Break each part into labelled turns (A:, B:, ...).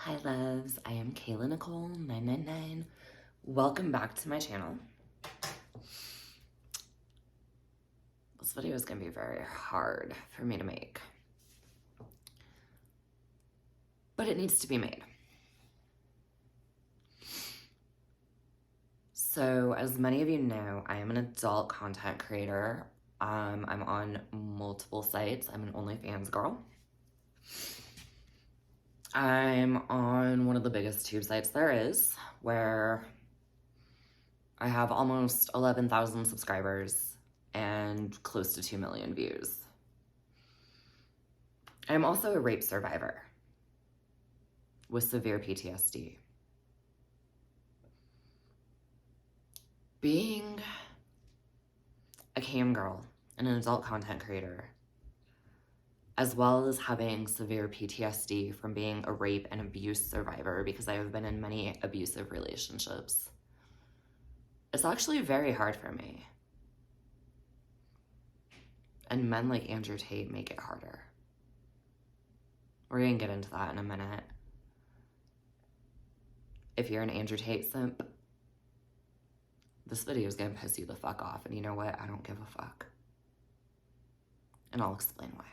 A: Hi loves, I am Kayla Nicole 999. Welcome back to my channel. This video is going to be very hard for me to make, but it needs to be made. So as many of you know, I am an adult content creator. I'm on multiple sites. I'm an OnlyFans girl. I'm on one of the biggest tube sites there is, where I have almost 11,000 subscribers and close to 2 million views. I'm also a rape survivor with severe PTSD. Being a cam girl and an adult content creator, as well as having severe PTSD from being a rape and abuse survivor, because I have been in many abusive relationships, it's actually very hard for me. And men like Andrew Tate make it harder. We're gonna get into that in a minute. If you're an Andrew Tate simp, this video is gonna piss you the fuck off, and you know what? I don't give a fuck. And I'll explain why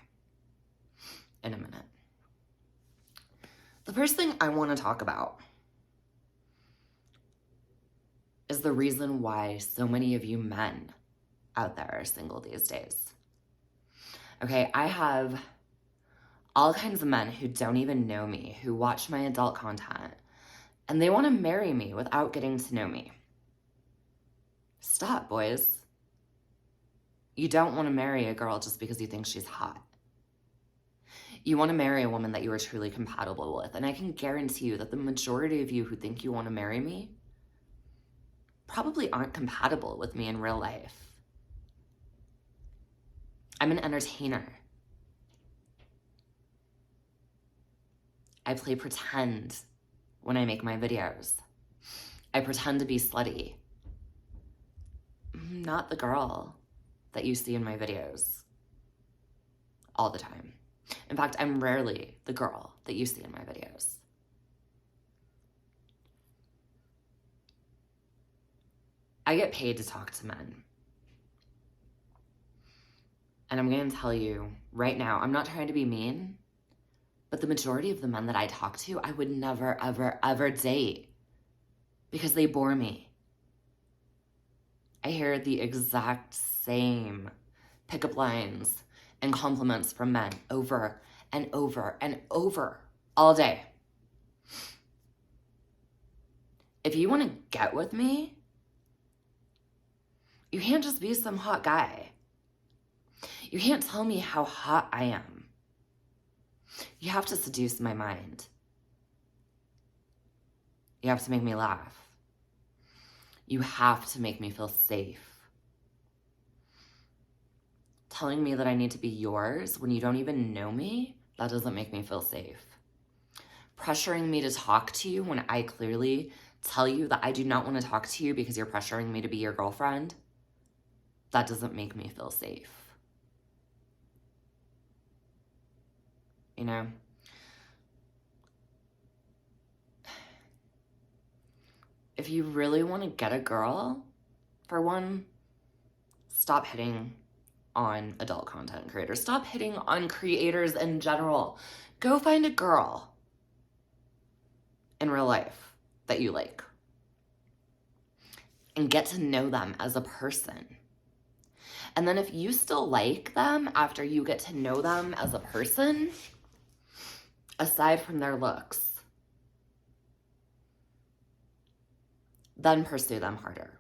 A: in a minute. The first thing I want to talk about is the reason why so many of you men out there are single these days. Okay, I have all kinds of men who don't even know me, who watch my adult content, and they want to marry me without getting to know me. Stop, boys. You don't want to marry a girl just because you think she's hot. You want to marry a woman that you are truly compatible with. And I can guarantee you that the majority of you who think you want to marry me probably aren't compatible with me in real life. I'm an entertainer. I play pretend when I make my videos. I pretend to be slutty. I'm not the girl that you see in my videos all the time. In fact, I'm rarely the girl that you see in my videos. I get paid to talk to men. And I'm going to tell you right now, I'm not trying to be mean, but the majority of the men that I talk to, I would never, ever, ever date because they bore me. I hear the exact same pickup lines and compliments from men over and over and over all day. If you want to get with me, you can't just be some hot guy. You can't tell me how hot I am. You have to seduce my mind. You have to make me laugh. You have to make me feel safe. Telling me that I need to be yours when you don't even know me, that doesn't make me feel safe. Pressuring me to talk to you when I clearly tell you that I do not want to talk to you because you're pressuring me to be your girlfriend, that doesn't make me feel safe. You know? If you really want to get a girl, for one, stop hitting on adult content creators. Stop hitting on creators in general. Go find a girl in real life that you like and get to know them as a person. And then if you still like them after you get to know them as a person, aside from their looks, then pursue them harder.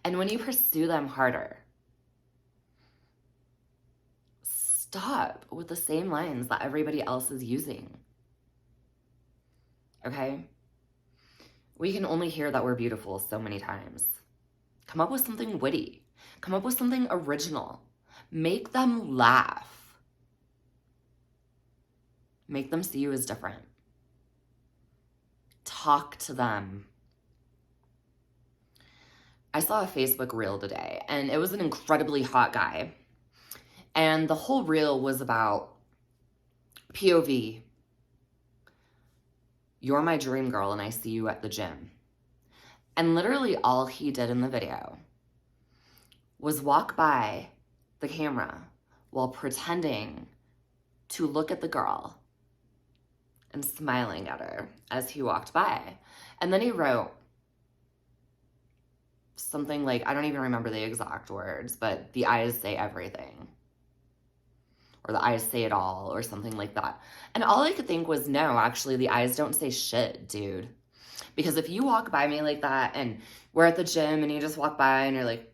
A: And when you pursue them harder, stop with the same lines that everybody else is using. Okay? We can only hear that we're beautiful so many times. Come up with something witty. Come up with something original. Make them laugh. Make them see you as different. Talk to them. I saw a Facebook reel today, and it was an incredibly hot guy. And the whole reel was about POV, you're my dream girl and I see you at the gym. And literally all he did in the video was walk by the camera while pretending to look at the girl and smiling at her as he walked by. And then he wrote something like, I don't even remember the exact words, but the eyes say everything. Or the eyes say it all, or something like that. And all I could think was, no, actually, the eyes don't say shit, dude. Because if you walk by me like that, and we're at the gym, and you just walk by, and you're like,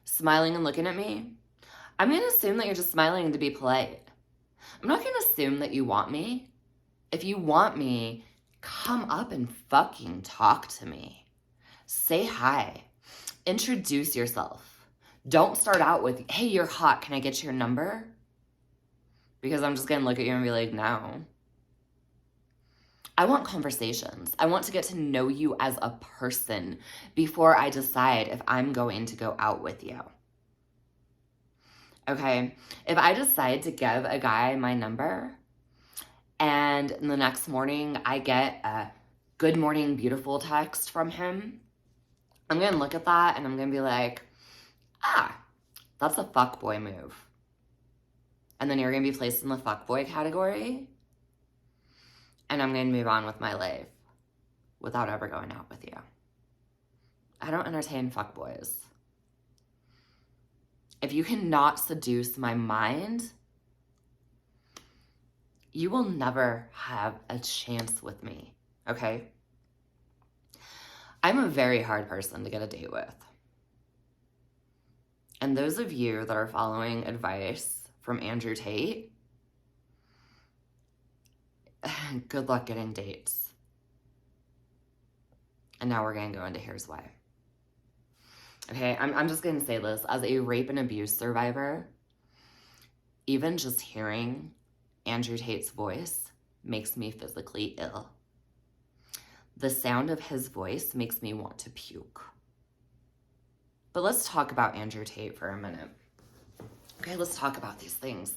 A: smiling and looking at me, I'm going to assume that you're just smiling to be polite. I'm not going to assume that you want me. If you want me, come up and fucking talk to me. Say hi. Introduce yourself. Don't start out with, hey, you're hot, can I get your number? Because I'm just going to look at you and be like, no. I want conversations. I want to get to know you as a person before I decide if I'm going to go out with you. Okay? If I decide to give a guy my number and the next morning I get a good morning beautiful text from him, I'm going to look at that and I'm going to be like, that's a fuckboy move. And then you're going to be placed in the fuckboy category. And I'm going to move on with my life without ever going out with you. I don't entertain fuckboys. If you cannot seduce my mind, you will never have a chance with me, okay? I'm a very hard person to get a date with. And those of you that are following advice from Andrew Tate, good luck getting dates. And now we're going to go into here's why. Okay, I'm just going to say this. As a rape and abuse survivor, even just hearing Andrew Tate's voice makes me physically ill. The sound of his voice makes me want to puke. But let's talk about Andrew Tate for a minute. Okay, let's talk about these things.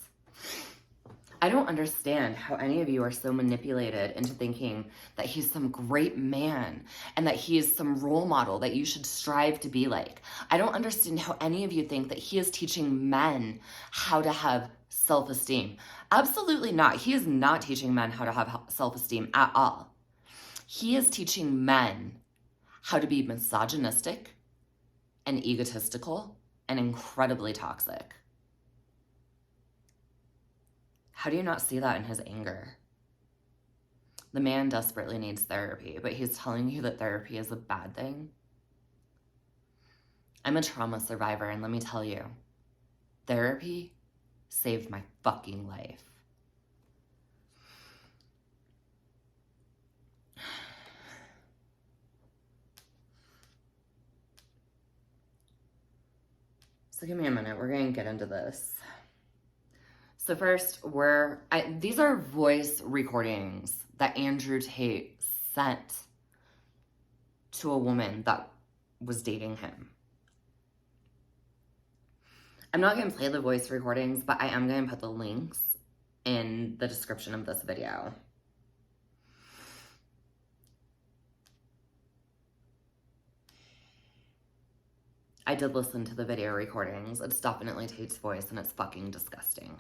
A: I don't understand how any of you are so manipulated into thinking that he's some great man and that he is some role model that you should strive to be like. I don't understand how any of you think that he is teaching men how to have self-esteem. Absolutely not. He is not teaching men how to have self-esteem at all. He is teaching men how to be misogynistic and egotistical and incredibly toxic. How do you not see that in his anger? The man desperately needs therapy, but he's telling you that therapy is a bad thing. I'm a trauma survivor, and let me tell you, therapy saved my fucking life. So give me a minute. We're going to get into this. So first, these are voice recordings that Andrew Tate sent to a woman that was dating him. I'm not going to play the voice recordings, but I am going to put the links in the description of this video. I did listen to the video recordings. It's definitely Tate's voice, and it's fucking disgusting.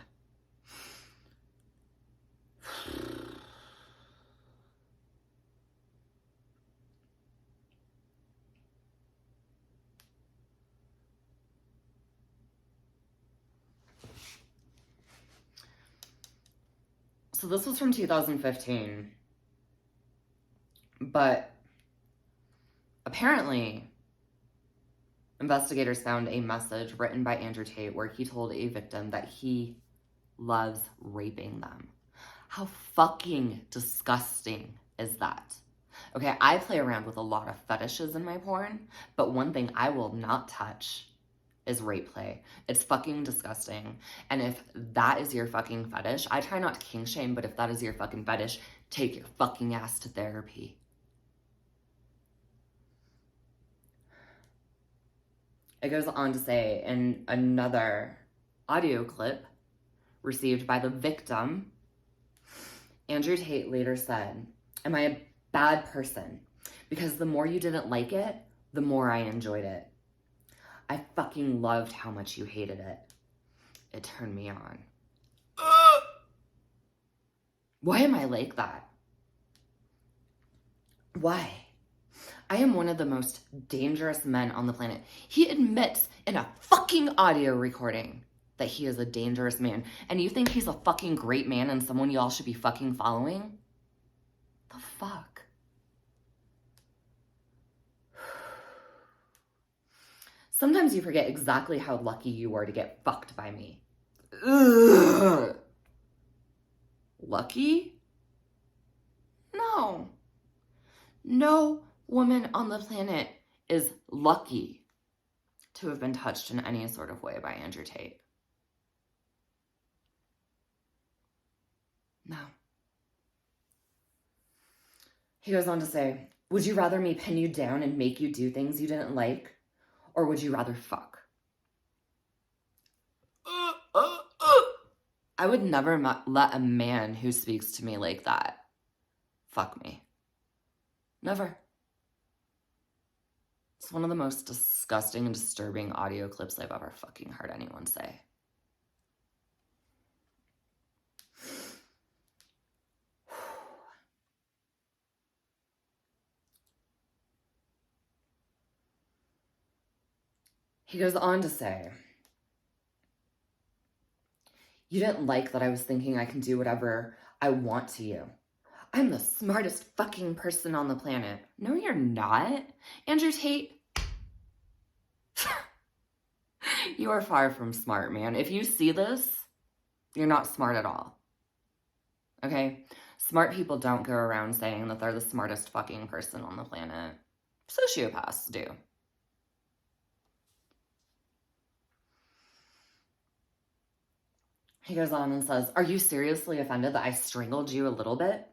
A: So this was from 2015, but apparently investigators found a message written by Andrew Tate where he told a victim that he loves raping them. How fucking disgusting is that? Okay, I play around with a lot of fetishes in my porn, but one thing I will not touch is rape play. It's fucking disgusting. And if that is your fucking fetish, I try not to kink shame, but if that is your fucking fetish, take your fucking ass to therapy. It goes on to say in another audio clip received by the victim, Andrew Tate later said, "Am I a bad person? Because the more you didn't like it, the more I enjoyed it. I fucking loved how much you hated it. It turned me on." Why am I like that? Why? I am one of the most dangerous men on the planet. He admits in a fucking audio recording that he is a dangerous man. And you think he's a fucking great man and someone y'all should be fucking following? The fuck? Sometimes you forget exactly how lucky you were to get fucked by me. Ugh. Lucky? No. No woman on the planet is lucky to have been touched in any sort of way by Andrew Tate. No. He goes on to say, "Would you rather me pin you down and make you do things you didn't like? Or would you rather fuck?" I would never let a man who speaks to me like that fuck me. Never. It's one of the most disgusting and disturbing audio clips I've ever fucking heard anyone say. He goes on to say, "You didn't like that I was thinking I can do whatever I want to you. I'm the smartest fucking person on the planet." No, you're not. Andrew Tate, you are far from smart, man. If you see this, you're not smart at all. Okay? Smart people don't go around saying that they're the smartest fucking person on the planet. Sociopaths do. He goes on and says, "Are you seriously offended that I strangled you a little bit?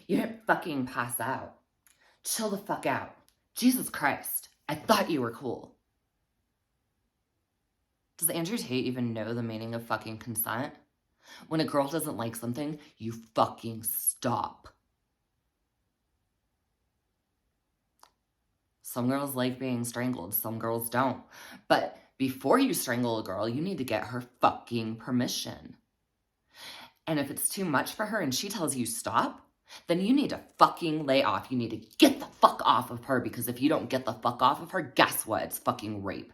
A: You didn't fucking pass out. Chill the fuck out. Jesus Christ. I thought you were cool." Does Andrew Tate even know the meaning of fucking consent? When a girl doesn't like something, you fucking stop. Some girls like being strangled, some girls don't. But before you strangle a girl, you need to get her fucking permission. And if it's too much for her and she tells you stop, then you need to fucking lay off. You need to get the fuck off of her, because if you don't get the fuck off of her, guess what? It's fucking rape.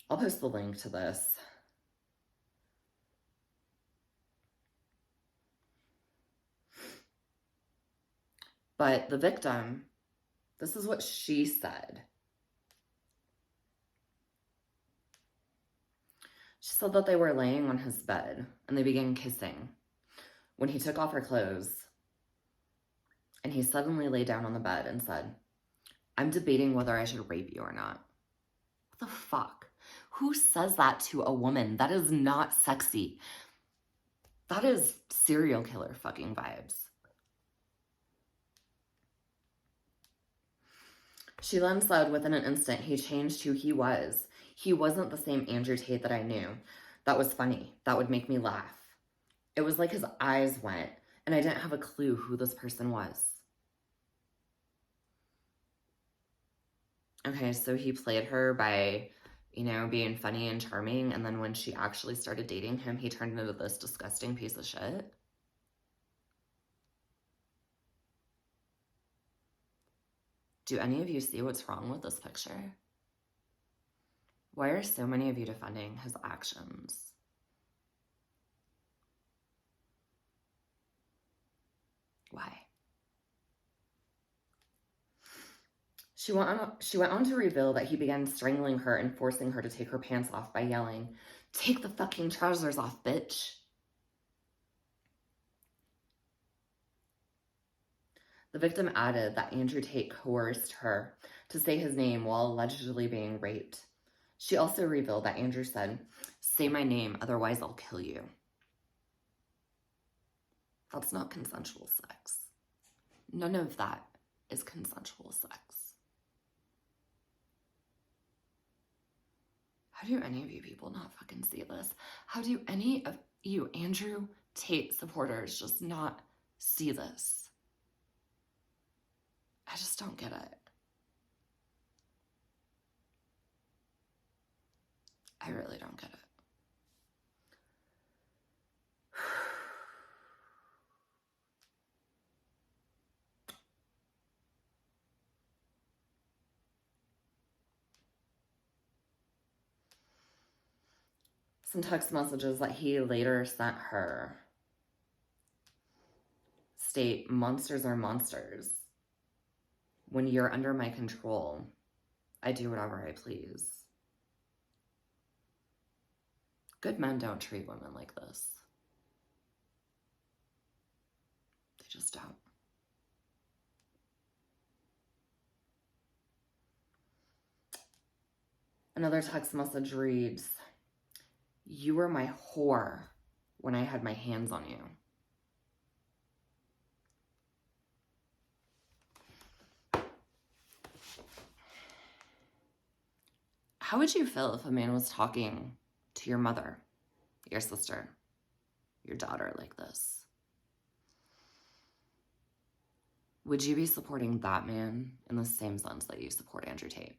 A: I'll post the link to this. But the victim, this is what she said. She said that they were laying on his bed and they began kissing when he took off her clothes, and he suddenly lay down on the bed and said, "I'm debating whether I should rape you or not." What the fuck? Who says that to a woman? That is not sexy. That is serial killer fucking vibes. She then said within an instant he changed who he was. He wasn't the same Andrew Tate that I knew. That was funny. That would make me laugh. It was like his eyes went, and I didn't have a clue who this person was. Okay, so he played her by, being funny and charming, and then when she actually started dating him, he turned into this disgusting piece of shit. Do any of you see what's wrong with this picture? Why are so many of you defending his actions? Why? She went on to reveal that he began strangling her and forcing her to take her pants off by yelling, "Take the fucking trousers off, bitch." The victim added that Andrew Tate coerced her to say his name while allegedly being raped. She also revealed that Andrew said, "Say my name, otherwise I'll kill you." That's not consensual sex. None of that is consensual sex. How do any of you people not fucking see this? How do any of you Andrew Tate supporters just not see this? I just don't get it. I really don't get it. Some text messages that he later sent her state, monsters are monsters. When you're under my control, I do whatever I please. Good men don't treat women like this. They just don't. Another text message reads, "You were my whore when I had my hands on you." How would you feel if a man was talking to your mother, your sister, your daughter like this? Would you be supporting that man in the same sense that you support Andrew Tate?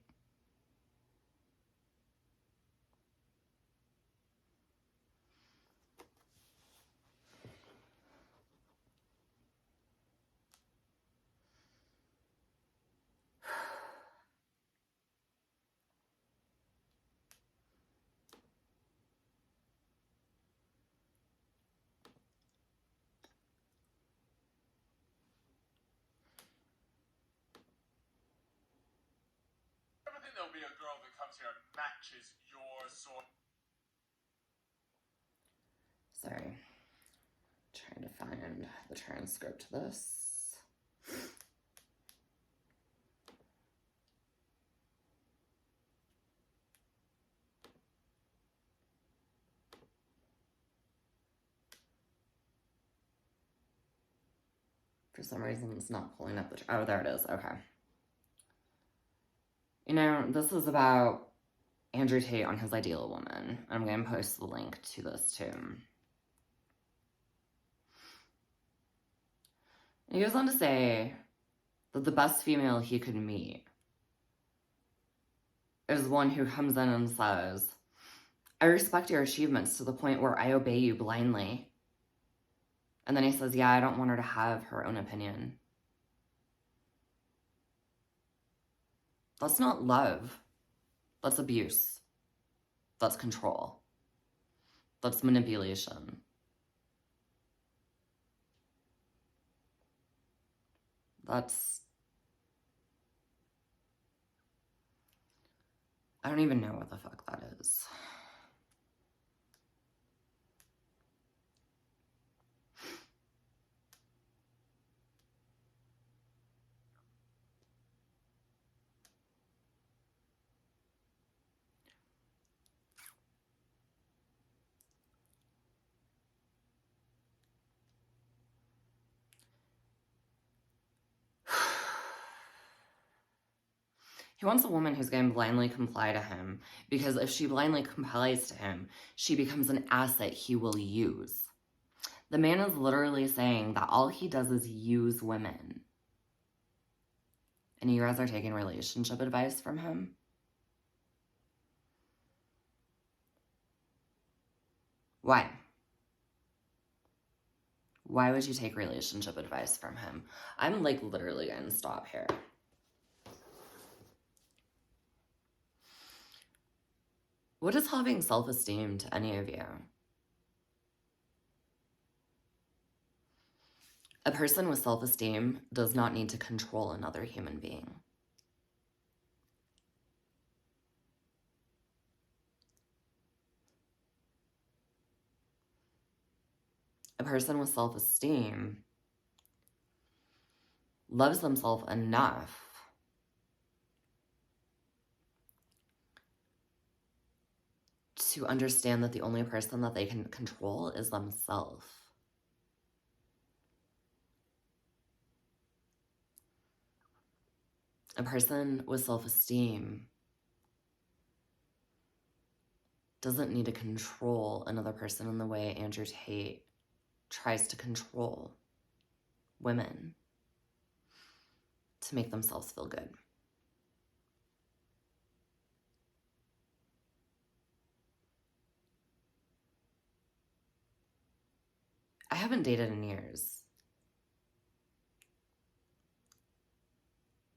B: There'll be a girl that comes here and matches your sort.
A: Sorry. Trying to find the transcript of this. For some reason, it's not pulling up the... Oh, there it is. Okay. You know, this is about Andrew Tate on his Ideal Woman. I'm going to post the link to this too. He goes on to say that the best female he could meet is one who comes in and says, "I respect your achievements to the point where I obey you blindly." And then he says, "Yeah, I don't want her to have her own opinion." That's not love. That's abuse. That's control. That's manipulation. That's... I don't even know what the fuck that is. He wants a woman who's going to blindly comply to him, because if she blindly complies to him, she becomes an asset he will use. The man is literally saying that all he does is use women. And you guys are taking relationship advice from him? Why? Why would you take relationship advice from him? I'm like literally going to stop here. What is having self-esteem to any of you? A person with self-esteem does not need to control another human being. A person with self-esteem loves themselves enough to understand that the only person that they can control is themselves. A person with self-esteem doesn't need to control another person in the way Andrew Tate tries to control women to make themselves feel good. I haven't dated in years.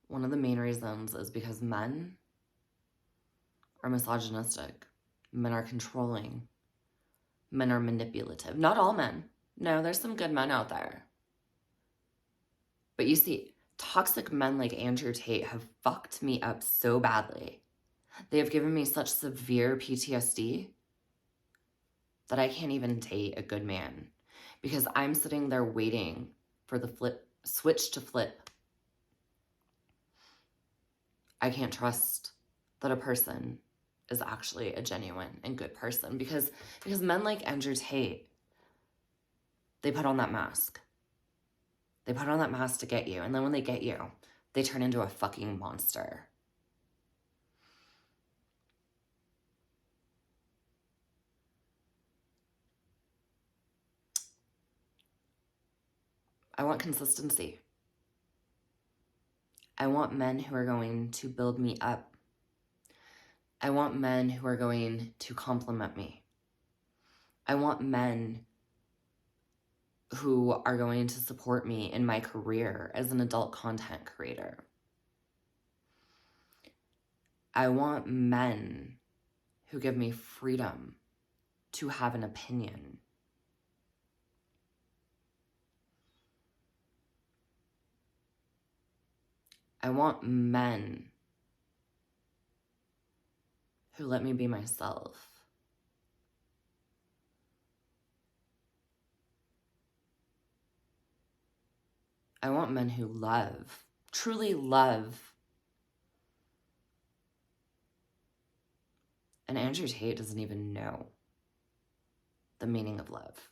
A: One of the main reasons is because men are misogynistic. Men are controlling. Men are manipulative. Not all men. No, there's some good men out there. But you see, toxic men like Andrew Tate have fucked me up so badly. They have given me such severe PTSD that I can't even date a good man because I'm sitting there waiting for the switch to flip. I can't trust that a person is actually a genuine and good person because men like Andrew Tate, they put on that mask. They put on that mask to get you, and then when they get you, they turn into a fucking monster. I want consistency. I want men who are going to build me up. I want men who are going to compliment me. I want men who are going to support me in my career as an adult content creator. I want men who give me freedom to have an opinion. I want men who let me be myself. I want men who love, truly love. And Andrew Tate doesn't even know the meaning of love.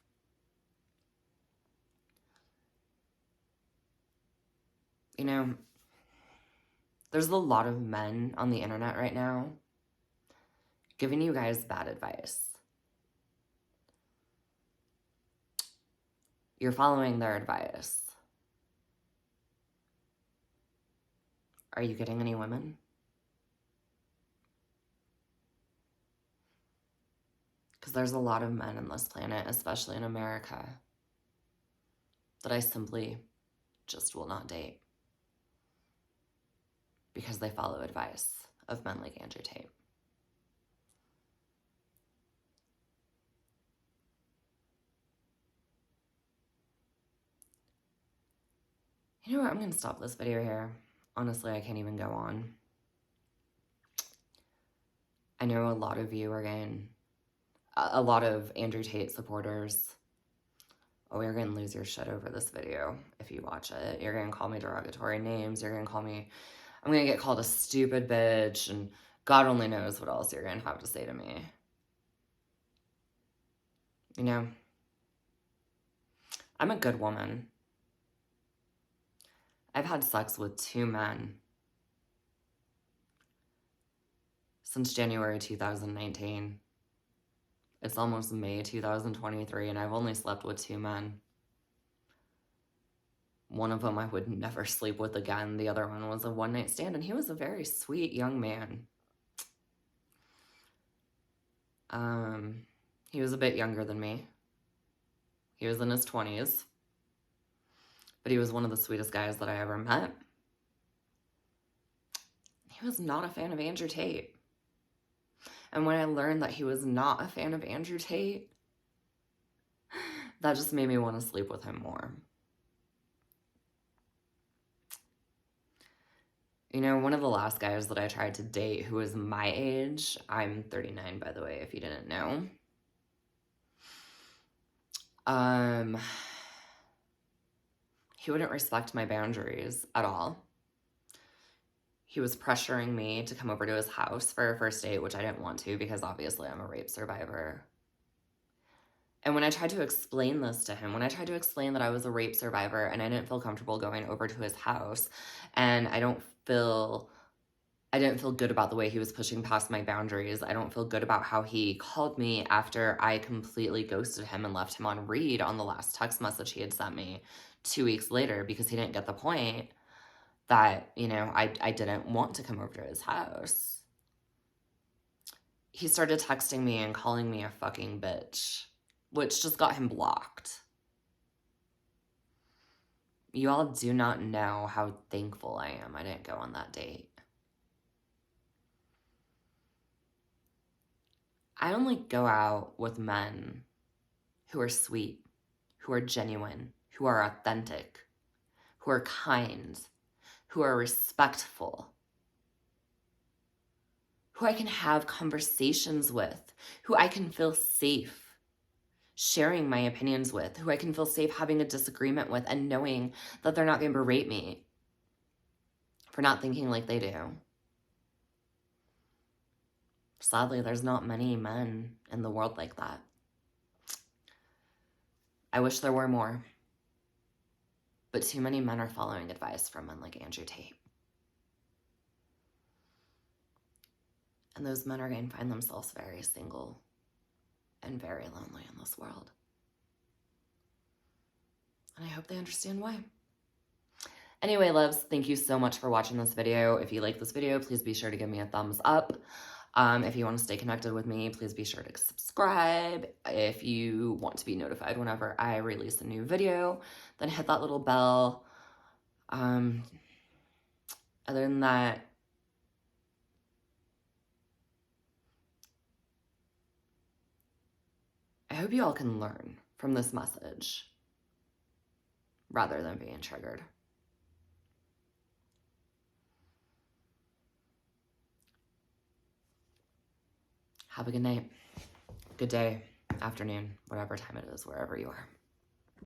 A: You know, there's a lot of men on the internet right now giving you guys bad advice. You're following their advice. Are you getting any women? Because there's a lot of men on this planet, especially in America, that I simply just will not date because they follow advice of men like Andrew Tate. You know what? I'm going to stop this video here. Honestly, I can't even go on. I know a lot of you are getting, a lot of Andrew Tate supporters, oh, you're going to lose your shit over this video if you watch it. You're going to call me derogatory names. You're going to call me, I'm going to get called a stupid bitch, and God only knows what else you're going to have to say to me. You know, I'm a good woman. I've had sex with 2 men since January 2019. It's almost May 2023, and I've only slept with 2 men. One of them I would never sleep with again. The other one was a one-night stand, and he was a very sweet young man. He was a bit younger than me. He was in his 20s. But he was one of the sweetest guys that I ever met. He was not a fan of Andrew Tate. And when I learned that he was not a fan of Andrew Tate, that just made me want to sleep with him more. You know, one of the last guys that I tried to date who was my age, I'm 39, by the way, if you didn't know. He wouldn't respect my boundaries at all. He was pressuring me to come over to his house for a first date, which I didn't want to because obviously I'm a rape survivor. And when I tried to explain this to him, when I tried to explain that I was a rape survivor and I didn't feel comfortable going over to his house, and I don't feel I didn't feel good about the way he was pushing past my boundaries. I don't feel good about how he called me after I completely ghosted him and left him on read on the last text message he had sent me 2 weeks later because he didn't get the point that, you know, I didn't want to come over to his house. He started texting me and calling me a fucking bitch, which just got him blocked. You all do not know how thankful I am I didn't go on that date. I only go out with men who are sweet, who are genuine, who are authentic, who are kind, who are respectful, who I can have conversations with, who I can feel safe sharing my opinions with, who I can feel safe having a disagreement with and knowing that they're not going to berate me for not thinking like they do. Sadly, there's not many men in the world like that. I wish there were more. But too many men are following advice from men like Andrew Tate. And those men are going to find themselves very single and very lonely in this world. And I hope they understand why. Anyway, loves, thank you so much for watching this video. If you like this video, please be sure to give me a thumbs up. If you want to stay connected with me, please be sure to subscribe. If you want to be notified whenever I release a new video, then hit that little bell. Other than that, I hope you all can learn from this message rather than being triggered. Have a good night, good day, afternoon, whatever time it is, wherever you are.